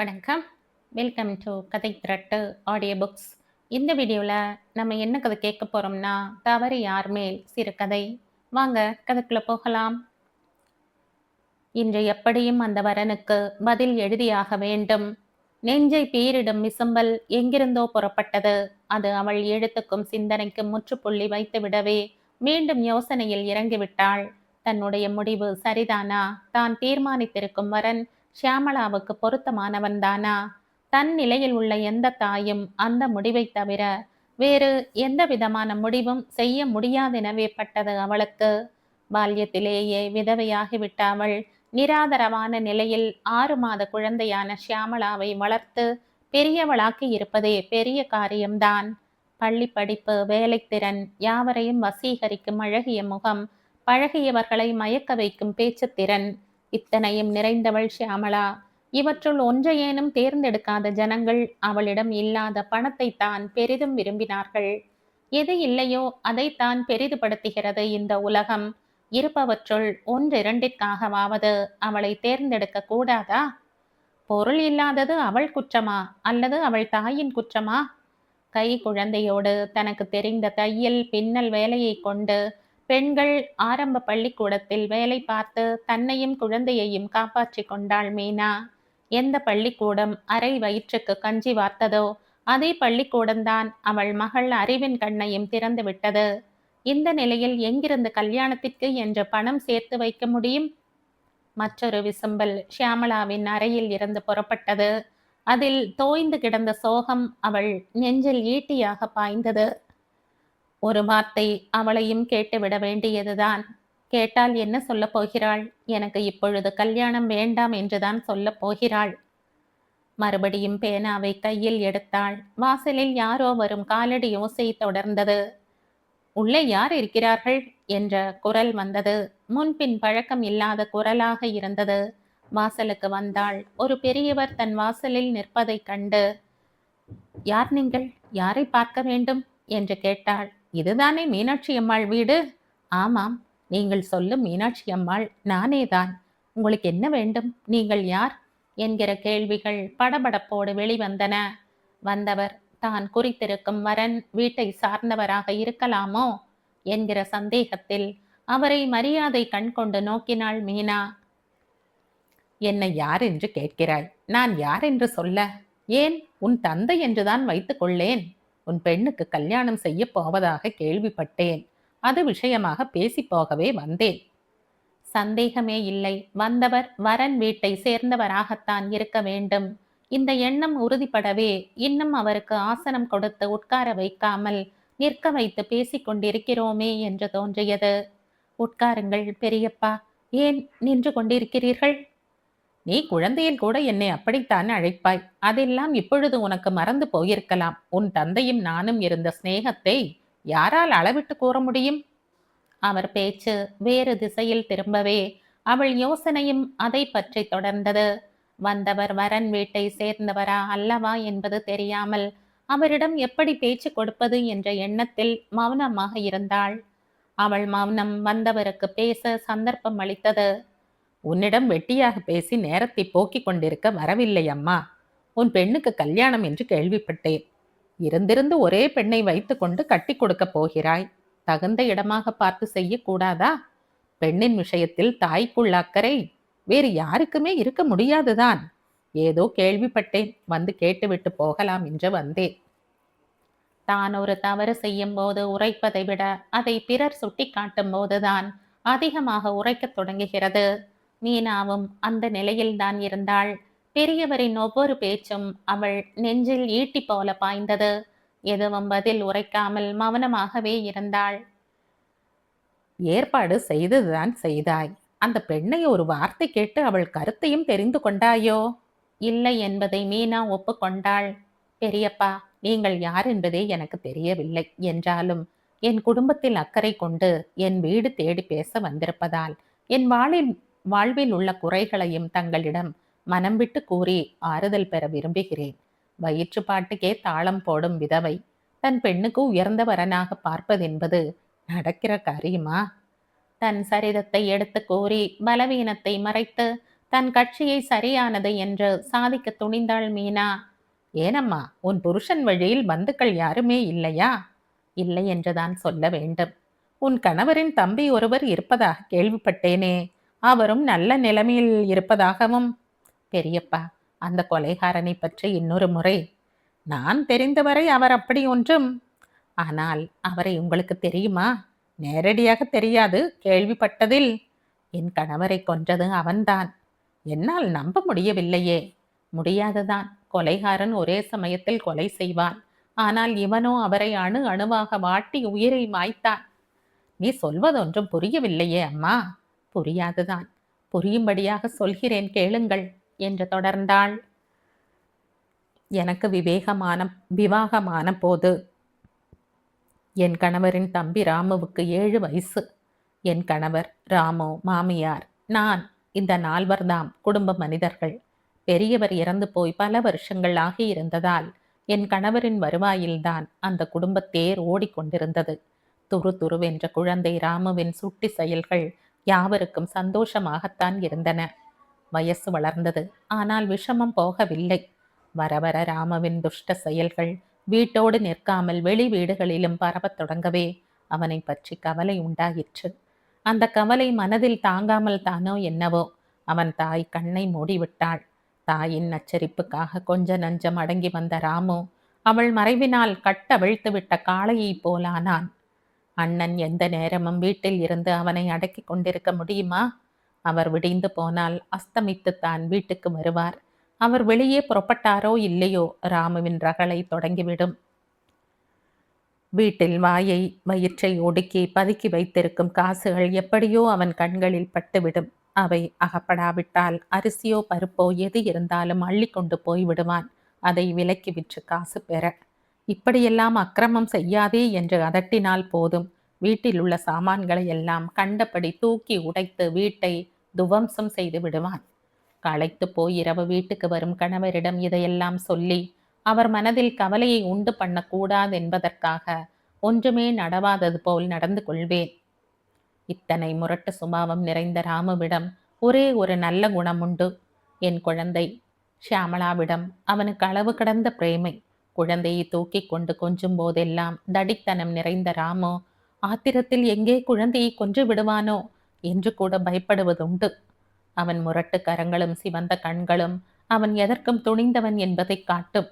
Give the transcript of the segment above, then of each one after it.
வணக்கம். Welcome to கதை திரட்டு audio books. இந்த வீடியோவில் நம்ம என்ன கதை கேட்க போகிறோம்னா, தவறு யார் மேல் சிறுகதை. வாங்க கதைக்குள்ள போகலாம். இன்று எப்படியும் அந்த வரனுக்கு பதில் எழுதியாக வேண்டும். நெஞ்சை பீரிடும் விசும்பல் எங்கிருந்தோ புறப்பட்டது. அது அவள் எழுத்துக்கும் சிந்தனைக்கும் முற்றுப்புள்ளி வைத்துவிடவே மீண்டும் யோசனையில் இறங்கிவிட்டாள். தன்னுடைய முடிவு சரிதானா? தான் தீர்மானித்திருக்கும் வரன் ஷியாமளாவுக்கு பொருத்தமானவன்தானா? தன் நிலையில் உள்ள எந்த தாயும் அந்த முடிவை தவிர வேறு எந்த விதமான முடிவும் செய்ய முடியாதெனவே பட்டது அவளுக்கு. பால்யத்திலேயே விதவையாகிவிட்ட அவள் நிராதரவான நிலையில் 6 மாத குழந்தையான ஷியாமளாவை வளர்த்து பெரியவளாக்கி இருப்பதே பெரிய காரியம்தான். பள்ளி படிப்பு, வேலைத்திறன், யாவரையும் வசீகரிக்கும் அழகிய முகம், பழகியவர்களை மயக்க வைக்கும் பேச்சுத்திறன், இத்தனையும் நிறைந்தவள் ஷியாமளா. இவற்றுள் ஒன்றையேனும் தேர்ந்தெடுக்காத ஜனங்கள் அவளிடம் இல்லாத பணத்தை தான் பெரிதும் விரும்பினார்கள். எது இல்லையோ அதைத்தான் பெரிதுபடுத்துகிறது இந்த உலகம். இருப்பவற்றுள் ஒன்றிரண்டிற்காகவாவது அவளை தேர்ந்தெடுக்க கூடாதா? பொருள் இல்லாதது அவள் குற்றமா அல்லது அவள் தாயின் குற்றமா? கை குழந்தையோடு தனக்கு தெரிந்த தையல் பின்னல் வேலையை கொண்டு பெண்கள் ஆரம்ப பள்ளிக்கூடத்தில் வேலை பார்த்து தன்னையும் குழந்தையையும் காப்பாற்றி கொண்டாள் மீனா. எந்த பள்ளிக்கூடம் அரை வயிற்றுக்கு கஞ்சி வார்த்ததோ அதே பள்ளிக்கூடம்தான் அவள் மகள் அறிவின் கண்ணையும் திறந்து விட்டது. இந்த நிலையில் எங்கிருந்து கல்யாணத்திற்கு என்று பணம் சேர்த்து வைக்க முடியும்? மற்றொரு விசும்பல் ஷியாமளாவின் அறையில் இருந்து புறப்பட்டது. அதில் தோய்ந்து கிடந்த சோகம் அவள் நெஞ்சில் ஈட்டியாக பாய்ந்தது. ஒரு வார்த்தை அவளையும் கேட்டுவிட வேண்டியதுதான். கேட்டால் என்ன சொல்லப் போகிறாள்? எனக்கு இப்பொழுது கல்யாணம் வேண்டாம் என்றுதான் சொல்லப் போகிறாள். மறுபடியும் பேனாவை கையில் எடுத்தாள். வாசலில் யாரோ வரும் காலடி ஓசை தொடர்ந்தது. உள்ளே யார் இருக்கிறார்கள் என்ற குரல் வந்தது. முன்பின் பழக்கம் இல்லாத குரலாக இருந்தது. வாசலுக்கு வந்தாள். ஒரு பெரியவர் தன் வாசலில் நிற்பதைக் கண்டு, யார் நீங்கள்? யாரை பார்க்க வேண்டும் என்று கேட்டாள். இதுதானே மீனாட்சி அம்மாள் வீடு? ஆமாம், நீங்கள் சொல்லும் மீனாட்சி அம்மாள் நானேதான். உங்களுக்கு என்ன வேண்டும்? நீங்கள் யார் என்கிற கேள்விகள் படபடப்போடு வெளிவந்தன. வந்தவர் தான் குறித்திருக்கும் வரன் வீட்டை சார்ந்தவராக இருக்கலாமோ என்கிற சந்தேகத்தில் அவரை மரியாதை கண் கொண்டு நோக்கினாள் மீனா. என்னை யார் என்று கேட்கிறாய்? நான் யார் என்று சொல்ல? ஏன், உன் தந்தை என்றுதான் வைத்துக் கொள்ளேன். உன் பெண்ணுக்கு கல்யாணம் செய்ய போவதாக கேள்விப்பட்டேன். அது விஷயமாக பேசி போகவே வந்தேன். சந்தேகமே இல்லை, வந்தவர் வரன் வீட்டை சேர்ந்தவராகத்தான் இருக்க வேண்டும். இந்த எண்ணம் உறுதிப்படவே இன்னும் அவருக்கு ஆசனம் கொடுத்து உட்கார வைக்காமல் நிற்க வைத்து பேசிக் கொண்டிருக்கிறோமே என்று தோன்றியது. உட்காருங்கள் பெரியப்பா, ஏன் நின்று கொண்டிருக்கிறீர்கள்? நீ குழந்தையில் கூட என்னை அப்படித்தான் அழைப்பாய். அதெல்லாம் இப்பொழுது உனக்கு மறந்து போயிருக்கலாம். உன் தந்தையும் நானும் இருந்த சிநேகத்தை யாரால் அளவிட்டு கூற முடியும்? அவர் பேச்சு வேறு திசையில் திரும்பவே அவள் யோசனையும் அதை பற்றி தொடர்ந்தது. வந்தவர் வரன் வீட்டை சேர்ந்தவரா அல்லவா என்பது தெரியாமல் அவரிடம் எப்படி பேச்சு கொடுப்பது என்ற எண்ணத்தில் மௌனமாக இருந்தாள். அவள் மௌனம் வந்தவருக்கு பேச சந்தர்ப்பம் அளித்தது. உன்னிடம் வெட்டியாக பேசி நேரத்தை போக்கிக் கொண்டிருக்க வரவில்லை அம்மா. உன் பெண்ணுக்கு கல்யாணம் என்று கேள்விப்பட்டேன். இருந்திருந்து ஒரே பெண்ணை வைத்து கொண்டு கட்டி கொடுக்கப் போகிறாய். தகுந்த இடமாக பார்த்து செய்யக்கூடாதா? பெண்ணின் விஷயத்தில் தாய்க்குள்ள அக்கறை வேறு யாருக்குமே இருக்க முடியாதுதான். ஏதோ கேள்விப்பட்டேன், வந்து கேட்டுவிட்டு போகலாம் என்று வந்தேன். தான் ஒரு தவறு செய்யும் போது உரைப்பதை விட அதை பிறர் சுட்டி காட்டும் போதுதான் அதிகமாக உரைக்கத் தொடங்குகிறது. மீனாவும் அந்த நிலையில்தான் இருந்தாள். பெரியவரின் ஒவ்வொரு பேச்சும் அவள் நெஞ்சில் ஈட்டி போல பாய்ந்தது. எதுவும் பதில் உரைக்காமல் மௌனமாகவே இருந்தாள். ஏற்பாடு செய்ததுதான் செய்தாய். அந்த பெண்ணை ஒரு வார்த்தை கேட்டு அவள் கருத்தையும் தெரிந்து கொண்டாயோ? இல்லை என்பதை மீனா ஒப்புக்கொண்டாள். பெரியப்பா, நீங்கள் யார் என்பதே எனக்கு தெரியவில்லை. என்றாலும் என் குடும்பத்தில் அக்கறை கொண்டு என் வீடு தேடி பேச வந்திருப்பதால் என் வாழ்வில் உள்ள குறைகளையும் தங்களிடம் மனம் விட்டு கூறி ஆறுதல் பெற விரும்புகிறேன். வயிற்றுப்பாட்டுக்கே தாளம் போடும் விதவை தன் பெண்ணுக்கு உயர்ந்த வரனாக பார்ப்பதென்பது நடக்கிற காரியமா? தன் சரிதத்தை எடுத்து கூறி பலவீனத்தை மறைத்து தன் கட்சியை சரியானது என்று சாதிக்க துணிந்தாள் மீனா. ஏனம்மா, உன் புருஷன் வழியில் பந்துக்கள் யாருமே இல்லையா? இல்லை என்றுதான் சொல்ல வேண்டும். உன் கணவரின் தம்பி ஒருவர் இருப்பதாக கேள்விப்பட்டேனே, அவரும் நல்ல நிலைமையில் இருப்பதாகவும். பெரியப்பா, அந்த கொலைகாரனை பற்றி இன்னொரு முறை. நான் தெரிந்தவரை அவர் அப்படி ஒன்றும். ஆனால் அவரை உங்களுக்கு தெரியுமா? நேரடியாக தெரியாது, கேள்விப்பட்டதில். என் கணவரை கொன்றது அவன்தான். என்னால் நம்ப முடியவில்லையே. முடியாதுதான். கொலைகாரன் ஒரே சமயத்தில் கொலை செய்வான். ஆனால் இவனோ அவரை அணு அணுவாக வாட்டி உயிரை மாய்த்தான். நீ சொல்வதொன்றும் புரியவில்லையே அம்மா. புரியாதுதான். புரியும்படியாக சொல்கிறேன், கேளுங்கள் என்று தொடர்ந்தாள். எனக்கு விவாகமான போது என் கணவரின் தம்பி ராமுவுக்கு 7 வயசு. என் கணவர், ராமு, மாமியார், நான், இந்த 4 குடும்ப மனிதர்கள். பெரியவர் இறந்து போய் பல வருஷங்கள் ஆகியிருந்ததால் என் கணவரின் வருவாயில்தான் அந்த குடும்பத்தேர் ஓடிக்கொண்டிருந்தது. துருவென்ற குழந்தை ராமுவின் சுட்டி செயல்கள் யாவருக்கும் சந்தோஷமாகத்தான் இருந்தன. வயசு வளர்ந்தது, ஆனால் விஷமம் போகவில்லை. வர வர ராமுவின் துஷ்ட செயல்கள் வீட்டோடு நிற்காமல் வெளி வீடுகளிலும் பரவத் தொடங்கவே அவனை பற்றி கவலை உண்டாயிற்று. அந்த கவலை மனதில் தாங்காமல் தானோ என்னவோ அவன் தாய் கண்ணை மூடிவிட்டாள். தாயின் நச்சரிப்புக்காக கொஞ்ச நஞ்சம் அடங்கி வந்த ராமு அவள் மறைவினால் கட்டவிழ்த்து விட்ட காளையைப் போலானான். அண்ணன் எந்த நேரமும் வீட்டில் இருந்து அவனை அடக்கி கொண்டிருக்க முடியுமா? அவர் விடிந்து போனால் அஸ்தமித்துத்தான் வீட்டுக்கு வருவார். அவர் வெளியே புறப்பட்டாரோ இல்லையோ ராமுவின் ரகளை தொடங்கிவிடும். வீட்டில் வயிற்றை ஒடுக்கி பதுக்கி வைத்திருக்கும் காசுகள் எப்படியோ அவன் கண்களில் பட்டுவிடும். அவை அகப்படாவிட்டால் அரிசியோ பருப்போ எது இருந்தாலும் அள்ளி கொண்டு போய் விடுவான், அதை விலைக்கு விற்று காசு பெற. இப்படியெல்லாம் அக்கிரமம் செய்யாதே என்று அதட்டினால் போதும், வீட்டில் உள்ள சாமான்களை எல்லாம் கண்டபடி தூக்கி உடைத்து வீட்டை துவம்சம் செய்து விடுவான். களைத்து போய் இரவு வீட்டுக்கு வரும் கணவரிடம் இதையெல்லாம் சொல்லி அவர் மனதில் கவலையை உண்டு பண்ணக்கூடாது என்பதற்காக ஒன்றுமே நடவாதது போல் நடந்து கொள்வேன். இத்தனை முரட்டு சுபாவம் நிறைந்த ராமுவிடம் ஒரே ஒரு நல்ல குணம் உண்டு. என் குழந்தை ஷியாமளாவிடம் அவனுக்கு அளவு கடந்த பிரேமை. குழந்தையை தூக்கி கொண்டு கொஞ்சும் போதெல்லாம் தடித்தனம் நிறைந்த ராமு ஆத்திரத்தில் எங்கே குழந்தையை கொன்று விடுவானோ என்று கூட பயப்படுவதுண்டு. அவன் முரட்டு கரங்களும் சிவந்த கண்களும் அவன் எதற்கும் துணிந்தவன் என்பதை காட்டும்.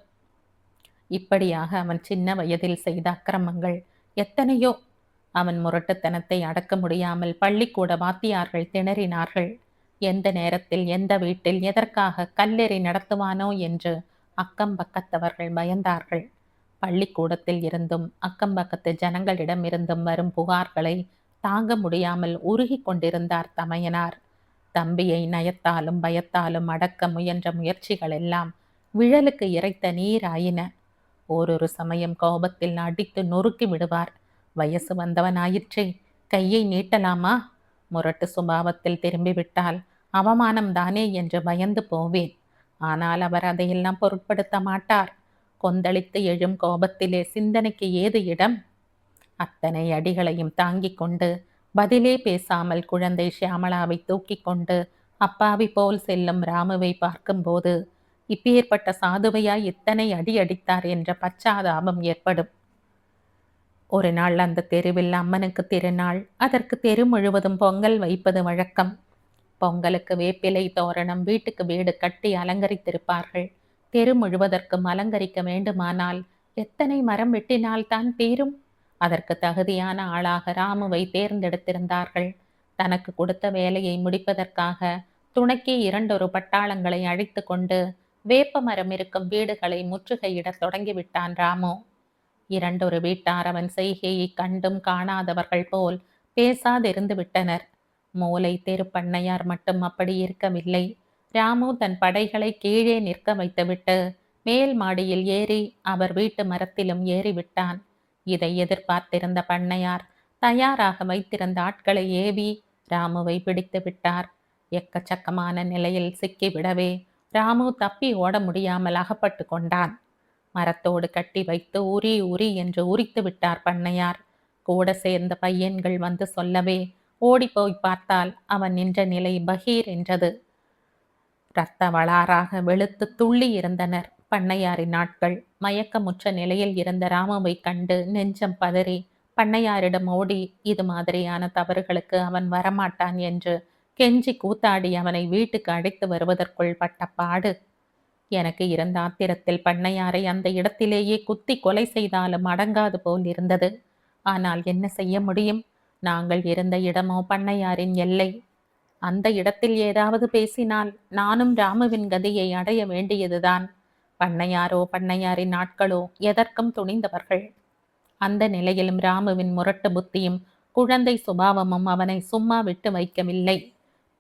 இப்படியாக அவன் சின்ன வயதில் செய்த அக்கிரமங்கள் எத்தனையோ. அவன் முரட்டுத்தனத்தை அடக்க முடியாமல் பள்ளிக்கூட வாத்தியார்கள் திணறினார்கள். எந்த நேரத்தில் எந்த வீட்டில் எதற்காக கல்லெறி நடத்துவானோ என்று அக்கம் பக்கத்தவர்கள் பயந்தார்கள். பள்ளிக்கூடத்தில் இருந்தும் அக்கம் பக்கத்து ஜனங்களிடம் இருந்தும் வரும் புகார்களை தாங்க முடியாமல் உருகி கொண்டிருந்தார் தமையனார். தம்பியை நயத்தாலும் பயத்தாலும் அடக்க முயன்ற முயற்சிகள் எல்லாம் விழலுக்கு இறைத்த நீராயின. ஓரொரு சமயம் கோபத்தில் அடித்து நொறுக்கி விடுவார். வயசு வந்தவனாயிற்றே, கையை நீட்டலாமா? முரட்டு சுபாவத்தில் திரும்பிவிட்டால் அவமானம் தானே என்று பயந்து போவேன். ஆனால் அவர் அதையெல்லாம் பொருட்படுத்த மாட்டார். கொந்தளித்து எழும் கோபத்திலே சிந்தனைக்கு ஏது இடம்? அத்தனை அடிகளையும் தாங்கிக் கொண்டு பதிலே பேசாமல் குழந்தை ஷியாமளாவை தூக்கி கொண்டு அப்பாவி போல் செல்லும் ராமுவை பார்க்கும்போது இப்பேற்பட்ட சாதுவையாய் இத்தனை அடி அடித்தார் என்ற பச்சாதாபம் ஏற்படும். ஒரு நாள் அந்த தெருவில் அம்மனுக்கு திருநாள். அதற்கு தெரு முழுவதும் பொங்கல் வைப்பது வழக்கம். பொங்கலுக்கு வேப்பிலை தோரணம் வீட்டுக்கு வீடு கட்டி அலங்கரித்திருப்பார்கள். தெரு முழுவதற்கும் அலங்கரிக்க வேண்டுமானால் எத்தனை மரம் வெட்டினால் தான் தீரும்? அதற்கு தகுதியான ஆளாக ராமுவை தேர்ந்தெடுத்திருந்தார்கள். தனக்கு கொடுத்த வேலையை முடிப்பதற்காக துணைக்கே 2 பட்டாளங்களை அழைத்து கொண்டு வேப்ப மரம் இருக்கும் வீடுகளை முற்றுகையிடத் தொடங்கிவிட்டான் ராமு. 2 வீட்டார் அவன் செய்கையை கண்டும் காணாதவர்கள் போல் பேசாதிருந்து விட்டனர். மூலை தெரு பண்ணையார் மட்டும் அப்படி இருக்கவில்லை. ராமு தன் படைகளை கீழே நிற்க வைத்துவிட்டு மேல் மாடியில் ஏறி அவர் வீட்டு மரத்திலும் ஏறிவிட்டான். இதை எதிர்பார்த்திருந்த பண்ணையார் தயாராக வைத்திருந்த ஆட்களை ஏவி ராமுவை பிடித்து விட்டார். எக்கச்சக்கமான நிலையில் சிக்கிவிடவே ராமு தப்பி ஓட முடியாமல் அகப்பட்டு கொண்டான். மரத்தோடு கட்டி வைத்து உரி உரி என்று உரித்து விட்டார் பண்ணையார். கூட சேர்ந்த பையன்கள் வந்து சொல்லவே ஓடிப்போய் பார்த்தால் அவன் நின்ற நிலை பகீர் என்றது. இரத்த வளாராக வெளுத்து துள்ளி இருந்தனர் பண்ணையாரின் நாட்கள். மயக்கமுற்ற நிலையில் இருந்த ராமுவை கண்டு நெஞ்சம் பதறி பண்ணையாரிடம் ஓடி இது மாதிரியான தவறுகளுக்கு அவன் வரமாட்டான் என்று கெஞ்சி கூத்தாடி அவனை வீட்டுக்கு அழைத்து வருவதற்குள் பட்ட பாடு. எனக்கு இருந்த ஆத்திரத்தில் பண்ணையாரை அந்த இடத்திலேயே குத்தி கொலை செய்தாலும் அடங்காது போல் இருந்தது. ஆனால் என்ன செய்ய முடியும்? நாங்கள் இருந்த இடமோ பண்ணையாரின் எல்லை. அந்த இடத்தில் ஏதாவது பேசினால் நானும் ராமுவின் கதியை அடைய வேண்டியதுதான். பண்ணையாரோ பண்ணையாரின் ஆட்களோ எதற்கும் துணிந்தவர்கள். அந்த நிலையிலும் ராமுவின் முரட்டு புத்தியும் குழந்தை சுபாவமும் அவனை சும்மா விட்டு வைக்கவில்லை.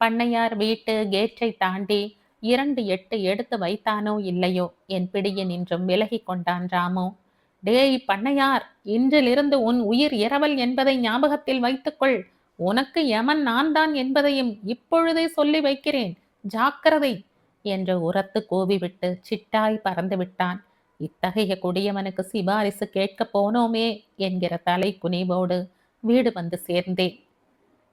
பண்ணையார் வீட்டு கேட்டை தாண்டி 2 எட்டு எடுத்து வைத்தானோ இல்லையோ என் பிடியில் நின்றும் விலகி கொண்டான் ராமு. டேய் பண்ணையார், இன்றிலிருந்து உன் உயிர் இரவல் என்பதை ஞாபகத்தில் வைத்துக்கொள். உனக்கு யமன் நான் தான் என்பதையும் இப்பொழுதே சொல்லி வைக்கிறேன், ஜாக்கிரதை என்று உரத்து கூவிவிட்டு சிட்டாய் பறந்து விட்டான். இத்தகைய கொடியவனுக்கு சிபாரிசு கேட்க போனோமே என்கிற தலை குனிவோடு வீடு வந்து சேர்ந்தேன்.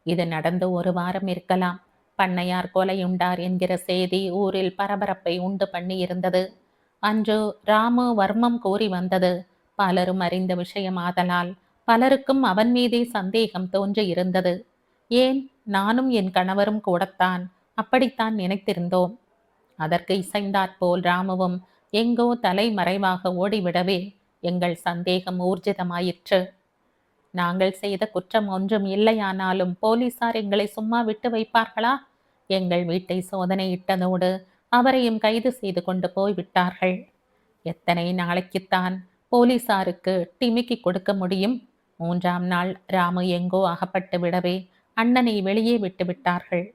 இது நடந்து 1 வாரம் இருக்கலாம். பண்ணையார் கொலையுண்டார் என்கிற செய்தி ஊரில் பரபரப்பை உண்டு பண்ணி இருந்தது. அன்று ராமு வர்மம் கூறி வந்தது பலரும் அறிந்த விஷயமாதலால் பலருக்கும் அவன் மீதே சந்தேகம் தோன்றி இருந்தது. ஏன், நானும் என் கணவரும் கூடத்தான் அப்படித்தான் நினைத்திருந்தோம். அதற்கு இசைந்தாற்போல் ராமுவும் எங்கோ தலைமறைவாக ஓடிவிடவே எங்கள் சந்தேகம் ஊர்ஜிதமாயிற்று. நாங்கள் செய்த குற்றம் ஒன்றும் இல்லையானாலும் போலீசார் எங்களை சும்மா விட்டு வைப்பார்களா? எங்கள் வீட்டை சோதனையிட்டதோடு அவரையும் கைது செய்து கொண்டு போய்விட்டார்கள். எத்தனை நாளைக்குத்தான் போலீசாருக்கு டிமிக்கி கொடுக்க முடியும்? 3ஆம் நாள் ராமு எங்கோ அகப்பட்டு விடவே அண்ணனை வெளியே விட்டு விட்டார்கள்.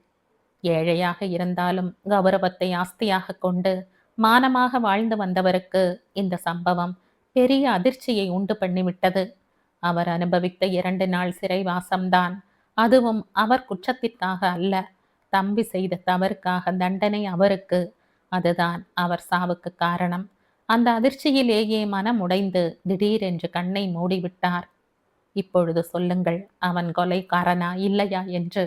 ஏழையாக இருந்தாலும் கௌரவத்தை ஆஸ்தியாக கொண்டு மானமாக வாழ்ந்து வந்தவருக்கு இந்த சம்பவம் பெரிய அதிர்ச்சியை உண்டு பண்ணிவிட்டது. அவர் அனுபவித்த 2 நாள் சிறைவாசம்தான். அதுவும் அவர் குற்றத்திற்காக அல்ல, தம்பி செய்த தவறுக்காக தண்டனை அவருக்கு. அதுதான் அவர் சாவுக்கு காரணம். அந்த அதிர்ச்சியிலேயே மனம் உடைந்து திடீரென்று கண்ணை மூடிவிட்டார். இப்பொழுது சொல்லுங்கள், அவன் கொலைக்காரனா இல்லையா என்று.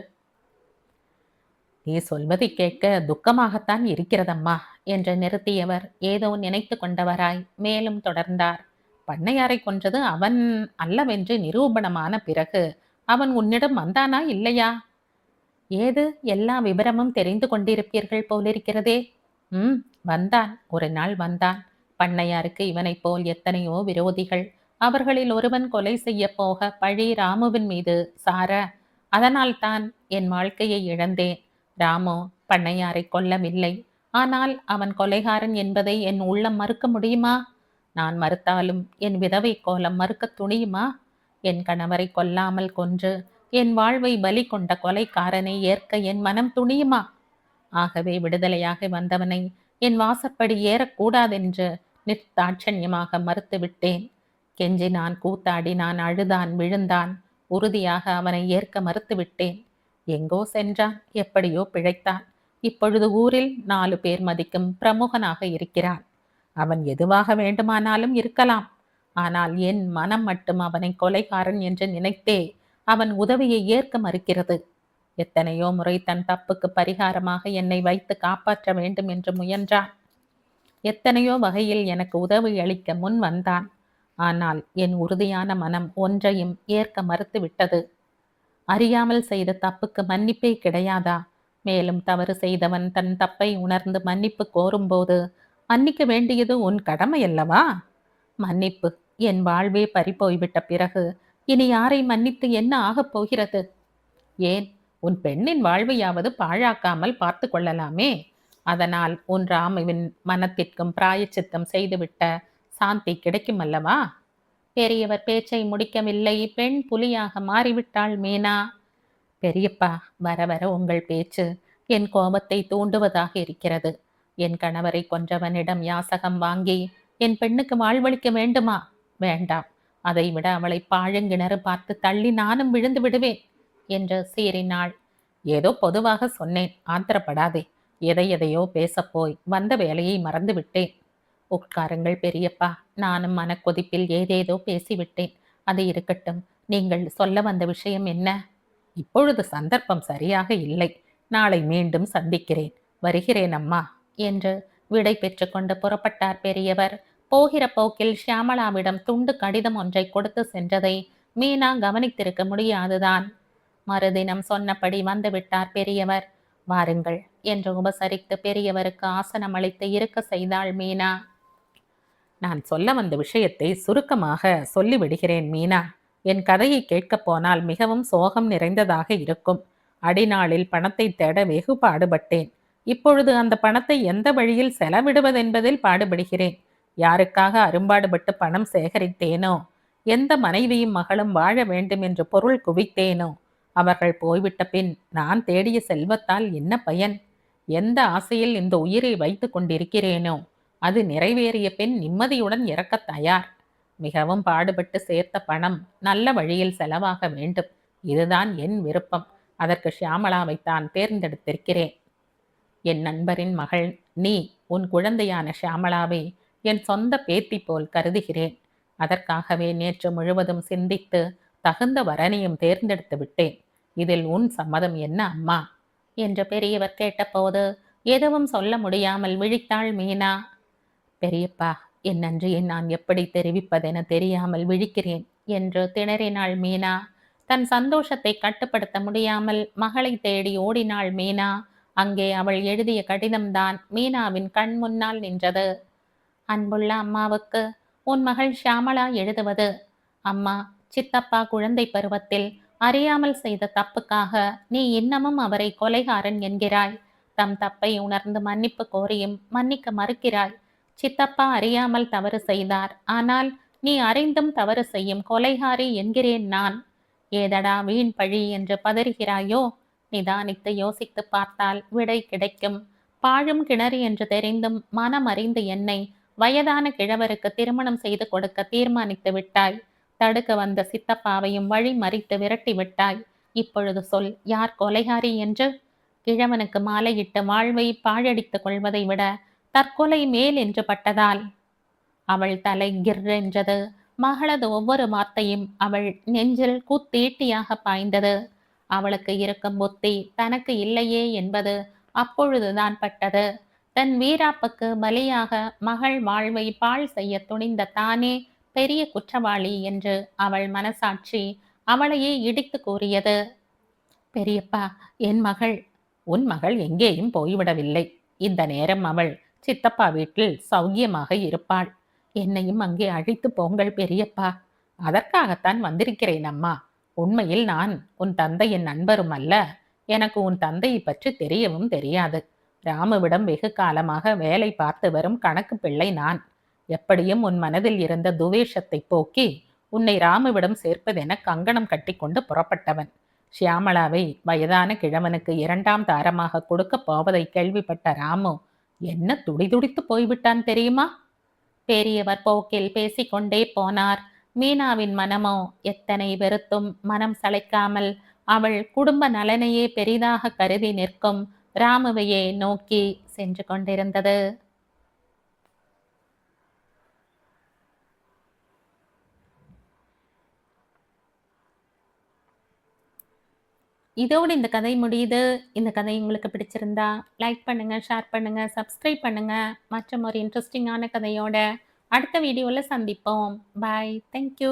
நீ சொல்வதை கேட்க துக்கமாகத்தான் இருக்கிறதம்மா என்று நிறுத்தியவர் ஏதோ நினைத்து கொண்டவராய் மேலும் தொடர்ந்தார். பண்ணையாரை கொன்றது அவன் அல்லவென்று நிரூபணமான பிறகு அவன் உன்னிடம் வந்தானா இல்லையா? ஏது, எல்லா விபரமும் தெரிந்து கொண்டிருப்பீர்கள் போலிருக்கிறதே. வந்தான், ஒரு நாள் வந்தான். பண்ணையாருக்கு இவனைப் போல் எத்தனையோ விரோதிகள். அவர்களில் ஒருவன் கொலை செய்ய போக பழி ராமுவின் மீது சார, அதனால் தான் என் வாழ்க்கையை இழந்தேன். ராமு பண்ணையாரை கொல்லவில்லை. ஆனால் அவன் கொலைகாரன் என்பதை என் உள்ளம் மறுக்க முடியுமா? நான் மறுத்தாலும் என் விதவை கோலம் மறுக்க துணியுமா? என் கணவரை கொல்லாமல் கொன்று என் வாழ்வை பலி கொண்ட கொலைக்காரனை ஏற்க என் மனம் துணியுமா? ஆகவே விடுதலையாக வந்தவனை என் வாசற்படி ஏறக்கூடாதென்று நிர்தாட்சண்யமாக மறுத்துவிட்டேன். கெஞ்சி நான் கூத்தாடி நான் அழுதான் விழுந்தான். உறுதியாக அவனை ஏற்க மறுத்துவிட்டேன். எங்கோ சென்றான், எப்படியோ பிழைத்தான். இப்பொழுது ஊரில் 4 பேர் மதிக்கும் பிரமுகனாக இருக்கிறான். அவன் எதுவாக வேண்டுமானாலும் இருக்கலாம். ஆனால் என் மனம் மட்டும் அவனை கொலைகாரன் என்று நினைத்தே அவன் உதவியை ஏற்க மறுக்கிறது. எத்தனையோ முறை தன் தப்புக்கு பரிகாரமாக என்னை வைத்து காப்பாற்ற வேண்டும் என்று முயன்றான். எத்தனையோ வகையில் எனக்கு உதவி அளிக்க முன் வந்தான். ஆனால் என் உறுதியான மனம் ஒன்றையும் ஏற்க மறுத்து விட்டது. அறியாமல் செய்த தப்புக்கு மன்னிப்பே கிடையாதா? மேலும் தவறு செய்தவன் தன் தப்பை உணர்ந்து மன்னிப்பு கோரும்போது மன்னிக்க வேண்டியது உன் கடமை அல்லவா? மன்னிப்பு என் வாழ்வே பறிபோய்விட்ட பிறகு இனி யாரை மன்னித்து என்ன ஆகப் போகிறது? ஏன், உன் பெண்ணின் வாழ்வையாவது பாழாக்காமல் பார்த்து கொள்ளலாமே. அதனால் உன் ராமுவின் மனத்திற்கும் பிராயச்சித்தம் செய்துவிட்ட சாந்தி கிடைக்கும் அல்லவா? பெரியவர் பேச்சை முடிக்கவில்லை. பெண் புலியாக மாறிவிட்டாள் மீனா. பெரியப்பா, வர வர உங்கள் பேச்சு என் கோபத்தை தூண்டுவதாக இருக்கிறது. என் கணவரை கொன்றவனிடம் யாசகம் வாங்கி என் பெண்ணுக்கு வாழ்வளிக்க வேண்டுமா? வேண்டாம். அதைவிட அவளை பாழுங்கிணறு பார்த்து தள்ளி நானும் விழுந்து விடுவேன் என்று சீறினாள். ஏதோ பொதுவாக சொன்னேன், ஆத்திரப்படாதே. எதையோ பேசப்போய் வந்த வேலையை மறந்து விட்டேன். உட்காருங்கள் பெரியப்பா, நானும் மனக்கொதிப்பில் ஏதேதோ பேசிவிட்டேன். அது இருக்கட்டும், நீங்கள் சொல்ல வந்த விஷயம் என்ன? இப்பொழுது சந்தர்ப்பம் சரியாக இல்லை. நாளை மீண்டும் சந்திக்கிறேன். வருகிறேன் அம்மா என்று விடை பெற்று கொண்டு புறப்பட்டார் பெரியவர். போகிற போக்கில் ஷியாமளாவிடம் துண்டு கடிதம் ஒன்றை கொடுத்து சென்றதை மீனா கவனித்திருக்க முடியாதுதான். மறுதினம் சொன்னபடி வந்துவிட்டார் பெரியவர். வாருங்கள் என்று உபசரித்து பெரியவருக்கு ஆசனம் அளித்து இருக்க செய்தாள் மீனா. நான் சொல்ல வந்த விஷயத்தை சுருக்கமாக சொல்லிவிடுகிறேன் மீனா. என் கதையை கேட்கப் போனால் மிகவும் சோகம் நிறைந்ததாக இருக்கும். அடிநாளில் பணத்தை தேட வெகு பாடுபட்டேன். இப்பொழுது அந்த பணத்தை எந்த வழியில் செலவிடுவதென்பதில் பாடுபடுகிறேன். யாருக்காக அரும்பாடுபட்டு பணம் சேகரித்தேனோ, எந்த மனைவியும் மகளும் வாழ வேண்டும் என்று பொருள் குவித்தேனோ, அவர்கள் போய்விட்ட பின் நான் தேடிய செல்வத்தால் என்ன பயன்? எந்த ஆசையில் இந்த உயிரை வைத்து கொண்டிருக்கிறேனோ அது நிறைவேறிய பின் நிம்மதியுடன் இறக்க தயார். மிகவும் பாடுபட்டு சேர்த்த பணம் நல்ல வழியில் செலவாக வேண்டும். இதுதான் என் விருப்பம். அதற்கு ஷியாமளாவைத்தான் தேர்ந்தெடுத்திருக்கிறேன். என் நண்பரின் மகள் நீ. உன் குழந்தையான ஷியாமளாவை என் சொந்த பேத்தி போல் கருதுகிறேன். அதற்காகவே நேற்று முழுவதும் சிந்தித்து தகுந்த வரனையும் தேர்ந்தெடுத்து விட்டேன். இதில் உன் சம்மதம் என்ன அம்மா என்று பெரியவர் கேட்டபோது எதுவும் சொல்ல முடியாமல் விழித்தாள் மீனா. பெரியப்பா, என் நன்றியை நான் எப்படி தெரிவிப்பதென தெரியாமல் விழிக்கிறேன் என்று திணறினாள் மீனா. தன் சந்தோஷத்தை கட்டுப்படுத்த முடியாமல் மகளை தேடி ஓடினாள் மீனா. அங்கே அவள் எழுதிய கடிதம்தான் மீனாவின் கண் முன்னால் நின்றது. அன்புள்ள அம்மாவுக்கு உன் மகள் ஷியாமளா எழுதுவது. அம்மா, சித்தப்பா குழந்தை பருவத்தில் அறியாமல் செய்த தப்புக்காக நீ இன்னமும் அவரை கொலைகாரன் என்கிறாய். தம் தப்பை உணர்ந்து மன்னிப்பு கோரியும் மன்னிக்க மறுக்கிறாய். சித்தப்பா அறியாமல் தவறு செய்தார். ஆனால் நீ அறிந்தும் தவறு செய்யும் கொலைகாரி என்கிறேன் நான். ஏதடா வீண் பழி என்று பதறுகிறாயோ? நிதானித்து யோசித்து பார்த்தால் விடை கிடைக்கும். பாழும் கிணறு என்று தெரிந்தும் மனம் அறிந்து என்னை வயதான கிழவருக்கு திருமணம் செய்து கொடுக்க தீர்மானித்து விட்டாய். தடுக்க வந்த சித்தப்பாவையும் வழி மறித்து விரட்டி விட்டாய். இப்பொழுது சொல், யார் கொலைகாரி என்று? கிழவனுக்கு மாலையிட்டு வாழ்வை பாழடித்துக் கொள்வதை விட தற்கொலை மேல் என்று பட்டதால் அவள் தலை கிர்ரென்றது. மகளது ஒவ்வொரு வார்த்தையும் அவள் நெஞ்சில் குத்தீட்டியாக பாய்ந்தது. அவளுக்கு இருக்கும் புத்தி தனக்கு இல்லையே என்பது அப்பொழுதுதான் பட்டது. தன் வீராப்புக்கு பலியாக மகள் வாழ்வை பாழ் செய்ய துணிந்த தானே பெரிய குற்றவாளி என்று அவள் மனசாட்சி அவளையே இடித்து கூறியது. பெரியப்பா, என் மகள். உன் மகள் எங்கேயும் போய்விடவில்லை. இந்த நேரம் அவள் சித்தப்பா வீட்டில் சௌக்கியமாக இருப்பாள். என்னையும் அங்கே அழைத்து போங்கள் பெரியப்பா. அதற்காகத்தான் வந்திருக்கிறேன் அம்மா. உண்மையில் நான் உன் தந்தையின் நண்பரும் அல்ல. எனக்கு உன் தந்தையை பற்றி தெரியவும் தெரியாது. ராமுவிடம் வெகு காலமாக வேலை பார்த்து வரும் கணக்கு பிள்ளை நான். எப்படியும் உன் மனதில் இருந்த துவேஷத்தை போக்கி உன்னை ராமுவிடம் சேர்ப்பதென கங்கணம் கட்டி கொண்டு புறப்பட்டவன். ஷியாமளாவை வயதான கிழவனுக்கு இரண்டாம் தாரமாக கொடுக்க போவதை கேள்விப்பட்ட ராமு என்ன துடிதுடித்து போய்விட்டான் தெரியுமா? பெரியவர் போக்கில் பேசிக்கொண்டே போனார். மீனாவின் மனமோ எத்தனை வெறுத்தும் மனம் சளைக்காமல் அவள் குடும்ப நலனையே பெரிதாக கருதி நிற்கும் ராமுவையே நோக்கி சென்று கொண்டிருந்தது. இதோடு இந்த கதை முடியுது. இந்த கதை உங்களுக்கு பிடிச்சிருந்தா லைக் பண்ணுங்க, ஷேர் பண்ணுங்க, சப்ஸ்கிரைப் பண்ணுங்க. மற்றும் ஒரு இன்ட்ரெஸ்டிங்கான கதையோட அடுத்த வீடியோவில் சந்திப்போம். பாய். தேங்க்யூ.